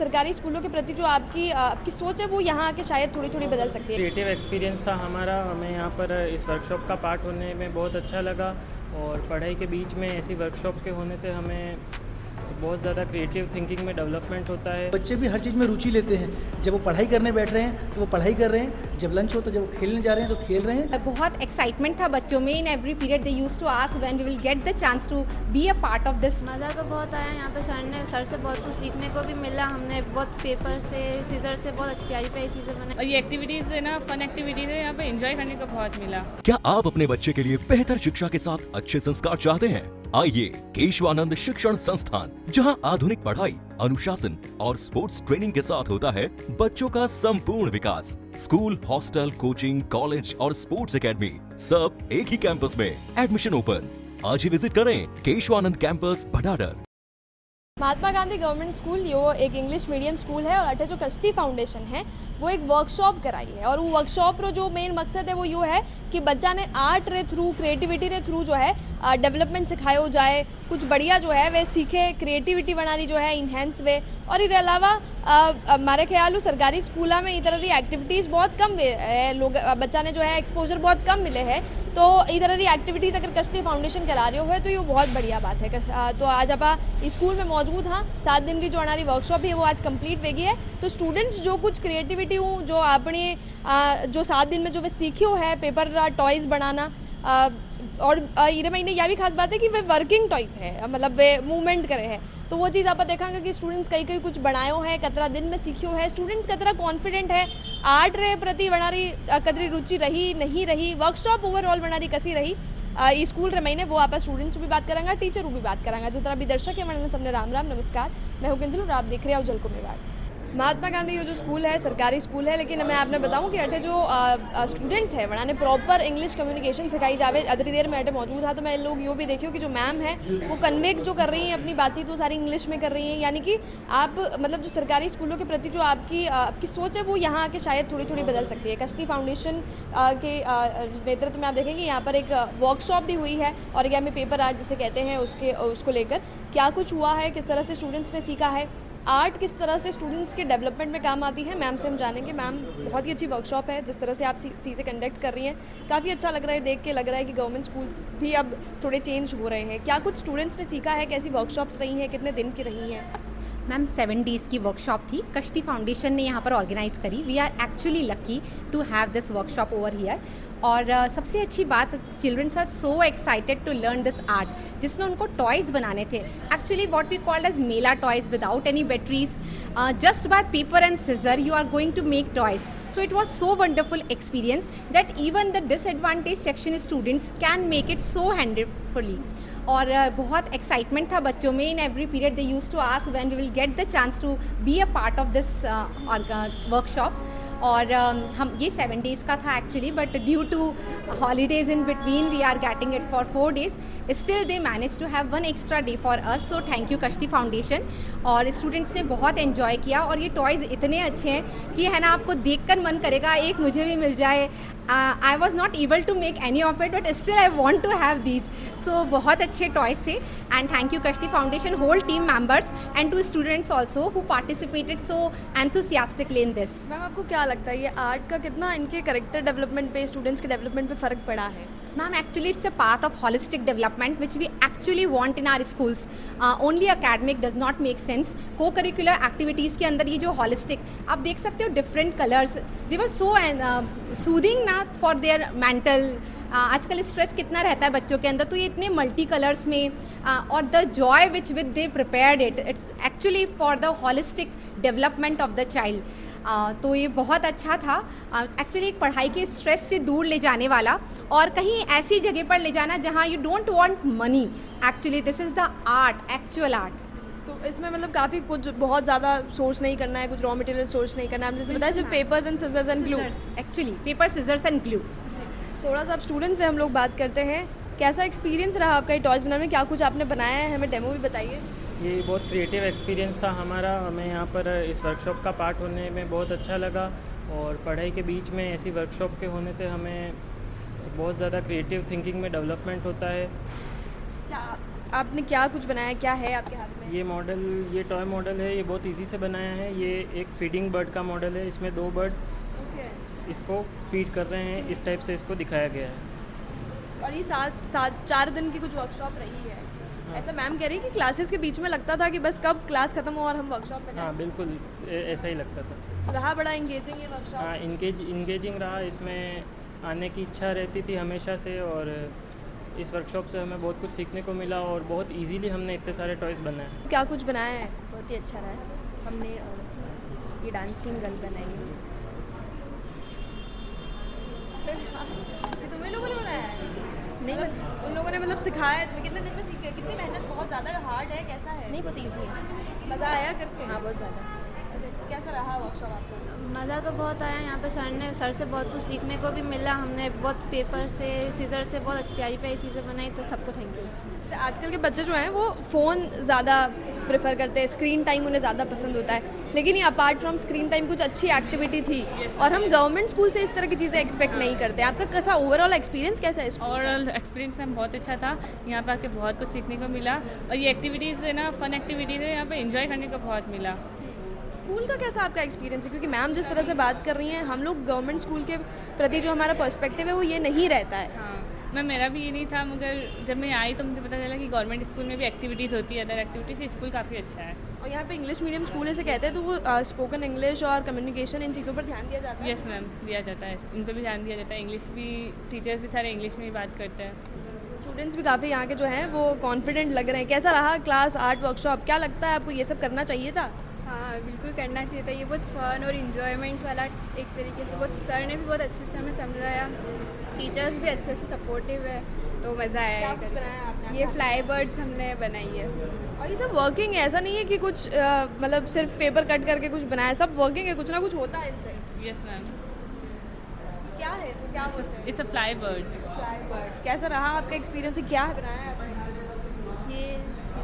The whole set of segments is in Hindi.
सरकारी स्कूलों के प्रति जो आपकी सोच है वो यहाँ आके शायद थोड़ी बदल सकती है। क्रिएटिव एक्सपीरियंस था हमारा, हमें यहाँ पर इस वर्कशॉप का पार्ट होने में बहुत अच्छा लगा। और पढ़ाई के बीच में ऐसी वर्कशॉप के होने से हमें बहुत ज़्यादा क्रिएटिव थिंकिंग में डेवलपमेंट होता है। बच्चे भी हर चीज़ में रुचि लेते हैं। जब वो पढ़ाई करने बैठ रहे हैं तो वो पढ़ाई कर रहे हैं, जब लंच हो तो जब वो खेलने जा रहे हैं तो खेल रहे हैं। बहुत एक्साइटमेंट था बच्चों में। In every period they used to ask when we will get the chance to be a part of this. मज़ा तो बहुत आया यहाँ पे। सर से बहुत कुछ सीखने को भी मिला। हमने बहुत पेपर से, सीजर से बहुत प्यारी चीज़ें बनाई। और ये एक्टिविटीज़ है ना, फन एक्टिविटीज़ है, यहाँ पे एंजॉय करने को बहुत मिला। क्या आप अपने बच्चे के लिए बेहतर शिक्षा के साथ अच्छे संस्कार चाहते हैं? आइए केशवानंद शिक्षण संस्थान, जहां आधुनिक पढ़ाई, अनुशासन और स्पोर्ट्स ट्रेनिंग के साथ होता है बच्चों का संपूर्ण विकास। स्कूल, हॉस्टल, कोचिंग, कॉलेज और स्पोर्ट्स एकेडमी सब एक ही कैंपस में। Admission open. आज ही विजिट करें Keshavananda campus भटाडर। Mahatma Gandhi government school यो एक इंग्लिश मीडियम स्कूल है और अठे जो कश्ती फाउंडेशन है वो एक वर्कशॉप कराई है। और वो वर्कशॉप रो जो मेन मकसद है वो यो है कि बच्चा ने आर्ट रे थ्रू, क्रिएटिविटी रे थ्रू जो है डेवलपमेंट सिखायो जाए, कुछ बढ़िया जो है वे सीखे, क्रिएटिविटी बनानी जो है इनहेंस वे। और इसके अलावा हमारे ख्याल सरकारी स्कूलों में इस तरह की एक्टिविटीज़ बहुत कम है, लोग बच्चा ने जो है एक्सपोजर बहुत कम मिले है। तो इस तरह की एक्टिविटीज़ अगर कश्ती फाउंडेशन करा रहे हो तो ये बहुत बढ़िया बात है। तो आज आप स्कूल में मौजूद हाँ 7 दिन की जो हमारी वर्कशॉप है वो आज कंप्लीट वेगी है। तो स्टूडेंट्स जो कुछ क्रिएटिविटी हूँ जो अपने जो 7 दिन में जो वे सीखियो है, पेपर टॉयज़ बनाना, और ये महीने यह भी खास बात है कि वे वर्किंग टॉयज़ है, मतलब वे मूवमेंट करे हैं। तो वो चीज़ आप देखेंगे कि स्टूडेंट्स कई कुछ बनायो है, कतरा दिन में सीखियो है, स्टूडेंट्स कतरा कॉन्फिडेंट है, आर्ट रे प्रति बनारी कतरी रुचि रही नहीं रही, वर्कशॉप ओवरऑल बनारी कसी रही स्कूल रे महीने वो आप स्टूडेंट्स भी बात करांगा, टीचर भी बात करांगा। जो तरह भी दर्शक है मैंने सबने राम नमस्कार, मैं हूँ किंजल और आप देख रहे हो जल को मेवाड़। महात्मा गांधी ये जो स्कूल है सरकारी स्कूल है, लेकिन मैं आपने बताऊं कि अठे जो स्टूडेंट्स हैं वहाँ ने प्रॉपर इंग्लिश कम्युनिकेशन सिखाई जावे। अदरी देर में अठे मौजूद था तो मैं लोग यो भी देखियो कि जो मैम है वो कन्वेक जो कर रही हैं अपनी बातचीत वो सारी इंग्लिश में कर रही हैं। यानी कि आप मतलब जो सरकारी स्कूलों के प्रति जो आपकी सोच है वो यहाँ आके शायद थोड़ी बदल सकती है। कश्ती फाउंडेशन के नेतृत्व में आप देखेंगे यहाँ पर एक वर्कशॉप भी हुई है और या में पेपर आर्ट जिसे कहते हैं उसको लेकर क्या कुछ हुआ है, किस तरह से स्टूडेंट्स ने सीखा है, आर्ट किस तरह से स्टूडेंट्स के डेवलपमेंट में काम आती है। मैम से हम जानेंगे। मैम बहुत ही अच्छी वर्कशॉप है, जिस तरह से आप चीज़ें कंडक्ट कर रही हैं काफ़ी अच्छा लग रहा है, देख के लग रहा है कि गवर्नमेंट स्कूल्स भी अब थोड़े चेंज हो रहे हैं। क्या कुछ स्टूडेंट्स ने सीखा है, कैसी वर्कशॉप्स रही हैं, कितने दिन की रही हैं? मैम 7 डेज़ की वर्कशॉप थी, कश्ती फाउंडेशन ने यहाँ पर ऑर्गेनाइज करी। We are actually lucky to have this workshop over here. और सबसे अच्छी बात, childrens are so excited to learn this art, जिसमें उनको टॉयज़ बनाने थे। Actually what we called as mela toys without any batteries, just by paper and scissor you are going to make toys. So it was so wonderful experience that even the disadvantage section students can make it so handfully. और बहुत एक्साइटमेंट था बच्चों में। In every period they used to ask when we will get the chance to be a part of this workshop. और हम ये 7 डेज़ का था actually, but due to holidays in between we are getting it for 4 days. Still they manage to have 1 extra day for us, so thank you Kashti foundation. और स्टूडेंट्स ने बहुत एंजॉय किया और ये टॉयज़ इतने अच्छे हैं कि है ना आपको देखकर मन करेगा एक मुझे भी मिल जाए। I was not able to make any of it, but still I want to have these. So बहुत अच्छे टॉयज़ थे and thank you Kashti foundation whole team members and to students also who participated so enthusiastically in this. Ma'am आपको क्या लगता है ये आर्ट का कितना इनके करेक्टर डेवलपमेंट पे, स्टूडेंट्स के डेवलपमेंट पे फ़र्क पड़ा है? Ma'am, actually it's a part of holistic development which we actually want in our schools. Only academic does not make sense. Co-curricular activities के अंदर ये जो holistic, आप देख सकते हो different colors, they were so soothing ना for their mental. आजकल स्ट्रेस कितना रहता है बच्चों के अंदर, तो ये इतने मल्टी कलर्स में और the joy which with they prepared it, it's actually for the holistic development of the child. तो ये बहुत अच्छा था एक्चुअली, एक पढ़ाई के स्ट्रेस से दूर ले जाने वाला और कहीं ऐसी जगह पर ले जाना जहाँ you don't want money. Actually this is the art, actual art. तो इसमें मतलब काफ़ी कुछ बहुत ज़्यादा सोर्स नहीं करना है, कुछ रॉ मटेरियल सोर्स नहीं करना है, जैसे बताया सिर्फ papers and scissors and glue. Actually paper, scissors and glue. थोड़ा सा आप स्टूडेंट से हम लोग बात करते हैं, कैसा एक्सपीरियंस रहा आपका ये टॉयज़ बनाने में, क्या कुछ आपने बनाया है, हमें डेमो भी बताइए। ये बहुत क्रिएटिव एक्सपीरियंस था हमारा, हमें यहाँ पर इस वर्कशॉप का पार्ट होने में बहुत अच्छा लगा। और पढ़ाई के बीच में ऐसी वर्कशॉप के होने से हमें बहुत ज़्यादा क्रिएटिव थिंकिंग में डेवलपमेंट होता है। आपने क्या कुछ बनाया, क्या है आपके हाथ में? ये टॉय मॉडल है, ये बहुत इजी से बनाया है। ये एक फीडिंग बर्ड का मॉडल है, इसमें 2 बर्ड ओके। इसको फीड कर रहे हैं, इस टाइप से इसको दिखाया गया है। और ये 4 दिन की कुछ वर्कशॉप रही है। ऐसा मैम कह रही है कि क्लासेस के बीच में लगता था कि बस कब क्लास खत्म हो और हम वर्कशॉप पे हाँ जाएं। बिल्कुल, ऐसा ही लगता था। रहा बड़ा इंगेजिंग ये हाँ, वर्कशॉप। इंगेजिंग रहा, इसमें आने की इच्छा रहती थी हमेशा से, और इस वर्कशॉप से हमें बहुत कुछ सीखने को मिला और बहुत इजीली हमने इतने सारे टॉयज़ बनाए। क्या कुछ बनाया है? बहुत ही अच्छा रहा है। हमने ये डांसिंग गर्ल बनाई है। ये तुम्हें लोगों ने बनाया है? नहीं उन लोगों ने मतलब सिखाया है तुम्हें? कितने दिन में सीख गए? कितनी मेहनत, बहुत ज़्यादा हार्ड है, कैसा है? नहीं, बहुत ईजी है। मज़ा आया करके? हाँ, बहुत ज़्यादा। अच्छा, कैसा रहा वर्कशॉप आपका? मज़ा तो बहुत आया। यहाँ पे सर से बहुत कुछ सीखने को भी मिला। हमने बहुत पेपर से, सीजर से बहुत प्यारी प्यारी चीज़ें बनाई, तो सबको थैंक यू। अच्छा, आजकल के बच्चे जो हैं वो फ़ोन ज़्यादा प्रेफर करते हैं, स्क्रीन टाइम उन्हें ज़्यादा पसंद होता है, लेकिन ये अपार्ट फ्रॉम स्क्रीन टाइम कुछ अच्छी एक्टिविटी थी और हम गवर्नमेंट स्कूल से इस तरह की चीज़ें एक्सपेक्ट नहीं करते। आपका कैसा ओवरऑल एक्सपीरियंस कैसा है इसको? ओवरऑल एक्सपीरियंस मैम बहुत अच्छा था। यहाँ पे आके बहुत कुछ सीखने को मिला और ये एक्टिविटीज़ है ना, फन एक्टिविटीज़ है, यहाँ पे एंजॉय करने को बहुत मिला। स्कूल का कैसा आपका एक्सपीरियंस है? क्योंकि मैम जिस तरह से बात कर रही हैं, हम लोग गवर्नमेंट स्कूल के प्रति जो हमारा पर्सपेक्टिव है वो ये नहीं रहता है। हाँ मैम, मेरा भी ये नहीं था, मगर जब मैं आई तो मुझे पता चला कि गवर्नमेंट स्कूल में भी एक्टिविटीज़ होती है, अदर एक्टिविटीज़। स्कूल काफ़ी अच्छा है। और यहाँ पे इंग्लिश मीडियम स्कूल ऐसे कहते हैं, तो वो स्पोकन इंग्लिश और कम्युनिकेशन, इन चीज़ों पर ध्यान दिया जाता है? यस मैम, दिया जाता है, इन पर भी ध्यान दिया जाता है। इंग्लिश भी, टीचर्स भी सारे इंग्लिश में ही बात करते हैं। स्टूडेंट्स भी काफ़ी यहाँ के जो हैं वो कॉन्फिडेंट लग रहे हैं। कैसा रहा क्लास आर्ट वर्कशॉप? क्या लगता है आपको, ये सब करना चाहिए था? हाँ, बिल्कुल करना चाहिए था। ये बहुत फन और इन्जॉयमेंट वाला एक तरीके से, बहुत सर ने भी बहुत अच्छे से हमें समझाया, टीचर्स भी अच्छे से सपोर्टिव है, तो मज़ा आया। क्या कुछ बनाया आपने? ये फ्लाई बर्ड्स हमने बनाई है। और ये सब वर्किंग है, ऐसा नहीं है कि कुछ मतलब सिर्फ पेपर कट करके कुछ बनाया, सब वर्किंग है, कुछ ना कुछ होता है इनसे। Yes ma'am. क्या है इसमें, क्या बोलते हैं? It's a fly bird. Fly bird. कैसा रहा आपका एक्सपीरियंस? क्या है बनाया है आपने? ये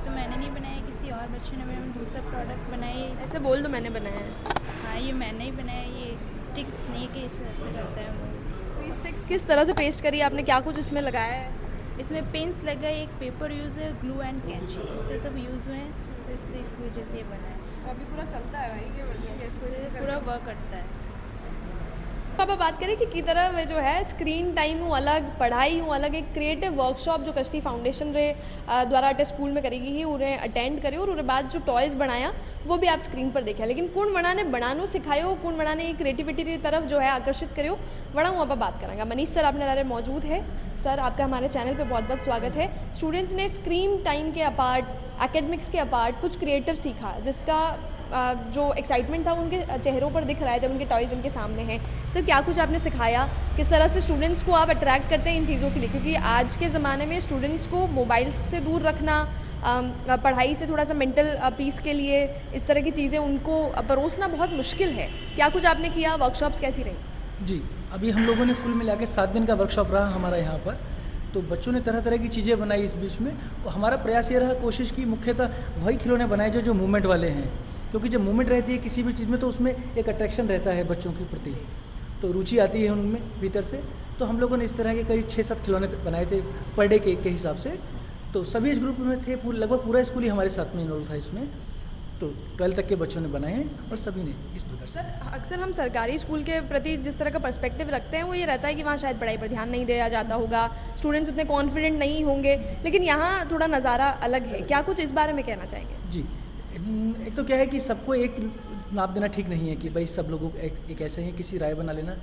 तो मैंने नहीं बनाया, किसी और बच्चे ने बनाया, दूसरा प्रोडक्ट बनाया है। ऐसे बोल दो मैंने बनाया है। हाँ, ये मैंने ही बनाया। ये स्टिक स्नेक है, ऐसे करता है वो। तो ये स्टिक्स किस तरह से पेस्ट करी आपने? क्या कुछ इसमें लगाया है? इसमें पेन्स लगा है, एक पेपर यूज़ है, ग्लू एंड कैंची, तो सब यूज़ हुए हैं, तो इस वजह से ये बना है। अभी पूरा चलता है भाई, ये बढ़िया है, इसको इससे पूरा वर्क करता है। पापा बात करें कि तरह वे जो है स्क्रीन टाइम हूँ अलग, पढ़ाई हूँ अलग, एक क्रिएटिव वर्कशॉप जो कश्ती फाउंडेशन रे द्वारा अटे स्कूल में करी गई है, उन्हें अटेंड करियो और उन्हें बाद जो टॉयज़ बनाया वो भी आप स्क्रीन पर देखा। लेकिन कौन बनाने बनानो सिखायो, कौन बनाने क्रिएटिविटी की तरफ जो है आकर्षित करियो, बड़ा हूँ आप बात करेंगे। मनीष सर आपने लारे मौजूद है। सर आपका हमारे चैनल पर बहुत बहुत स्वागत है। स्टूडेंट्स ने स्क्रीन टाइम के अपार्ट, एकेडमिक्स के अपार्ट कुछ क्रिएटिव सीखा, जिसका जो एक्साइटमेंट था उनके चेहरों पर दिख रहा है जब उनके टॉयज़ उनके सामने हैं। सर क्या कुछ आपने सिखाया, किस तरह से स्टूडेंट्स को आप अट्रैक्ट करते हैं इन चीज़ों के लिए? क्योंकि आज के ज़माने में स्टूडेंट्स को मोबाइल से दूर रखना, पढ़ाई से थोड़ा सा मेंटल पीस के लिए इस तरह की चीज़ें उनको परोसना बहुत मुश्किल है। क्या कुछ आपने किया? वर्कशॉप्स कैसी रही? जी, अभी हम लोगों ने कुल मिला के 7 दिन का वर्कशॉप रहा हमारा यहाँ पर। तो बच्चों ने तरह तरह की चीज़ें बनाई इस बीच में। तो हमारा प्रयास ये रहा, कोशिश की मुख्यतः वही खिलौने बनाए जो मूवमेंट वाले हैं, क्योंकि जब मूवमेंट रहती है किसी भी चीज़ में तो उसमें एक अट्रैक्शन रहता है बच्चों के प्रति, तो रुचि आती है उनमें भीतर से। तो हम लोगों ने इस तरह के करीब 6-7 खिलौने बनाए थे पर डे के हिसाब से। तो सभी इस ग्रुप में थे, लगभग पूरा स्कूल ही हमारे साथ में इन्वॉल्व था इसमें। तो 12 तक के बच्चों ने बनाए हैं और सभी ने इस प्रकार से। सर अक्सर हम सरकारी स्कूल के प्रति जिस तरह का पर्सपेक्टिव रखते हैं वो ये रहता है कि वहाँ शायद पढ़ाई पर ध्यान नहीं दिया जाता होगा, स्टूडेंट्स उतने कॉन्फिडेंट नहीं होंगे, लेकिन यहाँ थोड़ा नज़ारा अलग है। क्या कुछ इस बारे में कहना चाहेंगे? जी, एक तो क्या है कि सबको एक नाप देना ठीक नहीं है कि भाई सब लोगों एक ऐसे हैं, किसी राय बना लेना।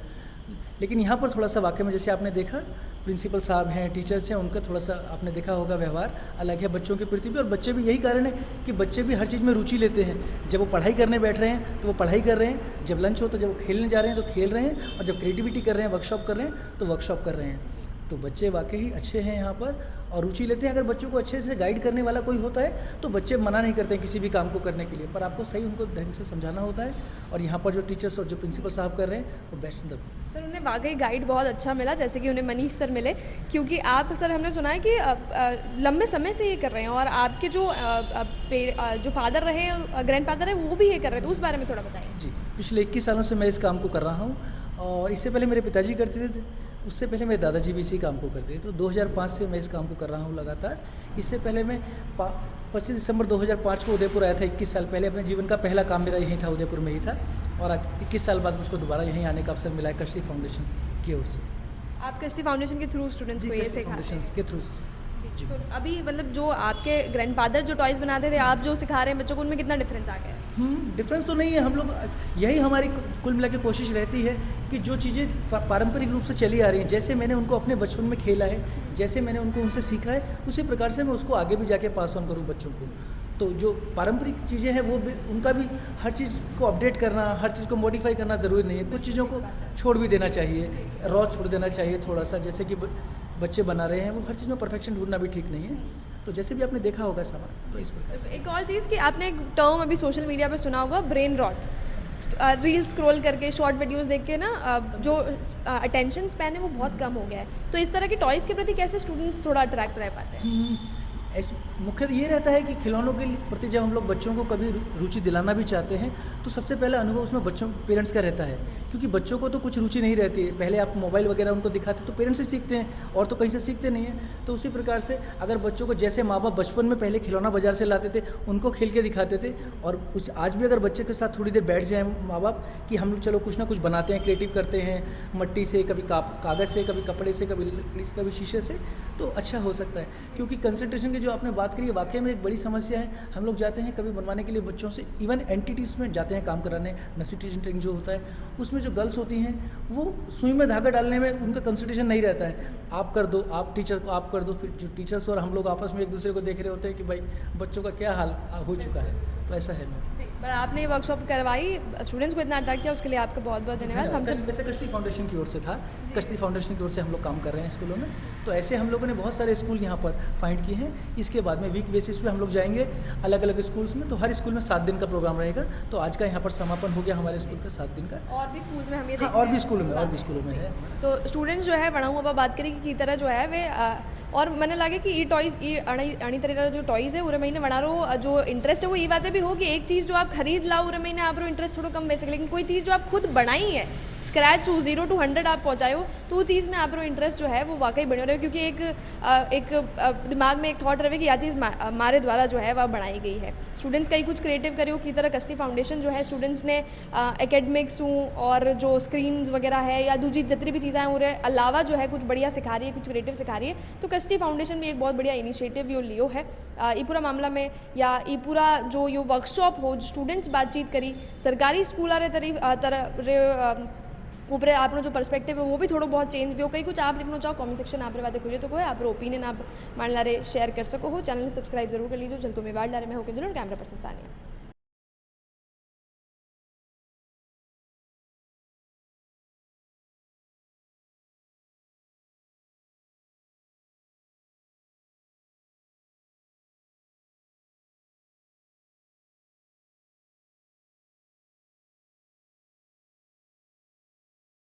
लेकिन यहाँ पर थोड़ा सा वाकई में जैसे आपने देखा, प्रिंसिपल साहब हैं, टीचर्स हैं, उनका थोड़ा सा आपने देखा होगा व्यवहार अलग है बच्चों के प्रति भी। और बच्चे भी, यही कारण है कि बच्चे भी हर चीज़ में रुचि लेते हैं। जब वो पढ़ाई करने बैठ रहे हैं तो वो पढ़ाई कर रहे हैं, जब लंच हो तो जब वो खेलने जा रहे हैं तो खेल रहे हैं, और जब क्रिएटिविटी कर रहे हैं, वर्कशॉप कर रहे हैं तो वर्कशॉप कर रहे हैं। तो बच्चे वाकई अच्छे हैं यहाँ पर और रुचि लेते हैं। अगर बच्चों को अच्छे से गाइड करने वाला कोई होता है तो बच्चे मना नहीं करते हैं किसी भी काम को करने के लिए, पर आपको सही उनको ढंग से समझाना होता है। और यहाँ पर जो टीचर्स और जो प्रिंसिपल साहब कर रहे हैं वो बेस्ट इन द। सर उन्हें वाकई गाइड बहुत अच्छा मिला, जैसे कि उन्हें मनीष सर मिले, क्योंकि आप सर हमने सुना है कि लंबे समय से ये कर रहे हैं और आपके जो फादर रहे, ग्रैंड फादर है, वो भी ये कर रहे हैं, तो उस बारे में थोड़ा बताइए। जी, पिछले 21 सालों से मैं इस काम को कर रहा हूँ और इससे पहले मेरे पिताजी करते थे, उससे पहले मेरे दादाजी भी इसी काम को करते थे, तो 2005 से मैं इस काम को कर रहा हूँ लगातार। इससे पहले मैं 25 दिसंबर 2005 को उदयपुर आया था। 21 साल पहले अपने जीवन का पहला काम मेरा यहीं था, उदयपुर में ही था, और आज 21 साल बाद मुझको दोबारा यहीं आने का अवसर मिला है कश्ती फाउंडेशन की ओर से। आप कश्ती फाउंडेशन के थ्रू स्टूडेंट्स को ये सिखाते हैं? के थ्रू। तो अभी मतलब जो आपके ग्रैंडफादर जो टॉयज़ बनाते थे, आप जो सिखा रहे हैं बच्चों को, उनमें कितना डिफरेंस आ गया है? डिफरेंस तो नहीं है। हम लोग यही हमारी कुल मिला के कोशिश रहती है कि जो चीज़ें पारंपरिक रूप से चली आ रही हैं, जैसे मैंने उनको अपने बचपन में खेला है, जैसे मैंने उनको उनसे सीखा है, उसी प्रकार से मैं उसको आगे भी जाके पास ऑन करूँ बच्चों को। तो जो पारंपरिक चीज़ें हैं वो भी, उनका भी हर चीज़ को अपडेट करना, हर चीज़ को मॉडिफाई करना ज़रूरी नहीं है। कुछ चीज़ों को छोड़ भी देना चाहिए, रॉ छोड़ देना चाहिए थोड़ा सा। जैसे कि बच्चे बना रहे हैं, वो हर चीज़ में परफेक्शन ढूंढना भी ठीक नहीं है। तो जैसे भी आपने देखा होगा सामान, तो इस प्रकार से। एक और चीज़ कि आपने एक टर्म अभी सोशल मीडिया पे सुना होगा, ब्रेन रॉट। रील स्क्रॉल करके, शॉर्ट वीडियोस देख के ना जो अटेंशन स्पैन है वो बहुत कम हो गया है। तो इस तरह के टॉयज़ के प्रति कैसे स्टूडेंट्स थोड़ा अट्रैक्ट रह पाते हैं? मुख्य ये रहता है कि खिलौनों के प्रति जब हम लोग बच्चों को कभी रुचि दिलाना भी चाहते हैं, तो सबसे पहला अनुभव उसमें बच्चों पेरेंट्स का रहता है, क्योंकि बच्चों को तो कुछ रुचि नहीं रहती है। पहले आप मोबाइल वगैरह उनको दिखाते तो पेरेंट्स से सीखते हैं, और तो कहीं से सीखते नहीं हैं। तो उसी प्रकार से अगर बच्चों को, जैसे माँ बाप बचपन में पहले खिलौना बाजार से लाते थे, उनको खेल के दिखाते थे, और कुछ आज भी अगर बच्चे के साथ थोड़ी देर बैठ जाएँ माँ बाप कि हम लोग चलो कुछ ना कुछ बनाते हैं, क्रिएटिव करते हैं, मट्टी से, कभी कागज़ से, कभी कपड़े से, कभी लकड़ी से, कभी शीशे से, तो अच्छा हो सकता है। क्योंकि कंसंट्रेशन की जो आपने बात करी, वाकई में एक बड़ी समस्या है। हम लोग जाते हैं कभी बनवाने के लिए बच्चों से, इवन एनटीटीज़ में जाते हैं काम कराने, नर्सरी टीचिंग ट्रेनिंग जो होता है, उसमें जो गर्ल्स होती हैं वो सुई में धागा डालने में उनका कंसंट्रेशन नहीं रहता है। आप कर दो, आप टीचर को आप कर दो, फिर जो टीचर्स और हम लोग आपस में एक दूसरे को देख रहे होते हैं कि भाई बच्चों का क्या हाल हो चुका है। तो ऐसा है। पर आपने ये वर्कशॉप करवाई, स्टूडेंट्स को इतना अट्रैक्ट किया, उसके लिए आपका बहुत बहुत धन्यवाद। हमसे वैसे कश्ती फाउंडेशन की ओर से था, कश्ती फाउंडेशन की ओर से हम लोग काम कर रहे हैं स्कूलों में। तो ऐसे हम लोगों ने बहुत सारे स्कूल यहाँ पर फाइंड किए हैं। इसके बाद में वीक बेसिस पे हम लोग जाएंगे अलग अलग स्कूल्स में। तो हर स्कूल में 7 दिन का प्रोग्राम रहेगा। तो आज का यहाँ पर समापन हो गया हमारे स्कूल का 7 दिन का। और भी स्कूल्स में हम ये हाँ, और भी स्कूलों में है। तो स्टूडेंट्स जो है बढ़ाऊँ अब बात करें की तरह जो है वे और मैंने लगे कि ई टॉयज़ अणी तरह जो टॉयज़ है उरे महीने बना रो जो इंटरेस्ट है वो ये बातें भी हो कि एक चीज़ जो आप खरीद लाओ उरे महीने आप इंटरेस्ट थोड़ा कम बेसिक, लेकिन कोई चीज़ जो आप खुद बनाई है स्क्रैच 0 to 100 आप पहुँचाओ तो वो चीज़ में आप इंटरेस्ट जो है वो वाकई बने रहे, क्योंकि एक दिमाग में एक थॉट रहे कि यह चीज़ हमारे द्वारा जो है वह बनाई गई है। स्टूडेंट्स का ही कुछ क्रिएटिव करियो की तरह कश्ती फाउंडेशन जो है स्टूडेंट्स ने एकेडमिक्स और जो स्क्रीन्स वगैरह है या दूसरी जितनी भी चीज़ें हैं उन्हें अलावा जो है कुछ बढ़िया सिखा रही है, कुछ क्रिएटिव सिखा रही है। तो कश्ती फाउंडेशन भी एक बहुत बढ़िया इनिशिएटिव यो लियो है ये पूरा मामला में, या ये पूरा जो यो वर्कशॉप हो स्टूडेंट्स बातचीत करी सरकारी स्कूल तरह ऊपर आपनो जो पर्सपेक्टिव है वो भी थोड़ा बहुत चेंज भी हो। कहीं कुछ आप लिखना चाहो कमेंट सेक्शन आप बातें खुलिए तो कोई आप ओपिनियन आप मान ला रहे शेयर कर सको हो। चैनल ने सब्सक्राइब जरूर कर लीजिए। जल्द को मैं बाढ़ ला रहे मैं होकर जरूर कैमरा पर्सन सानिया।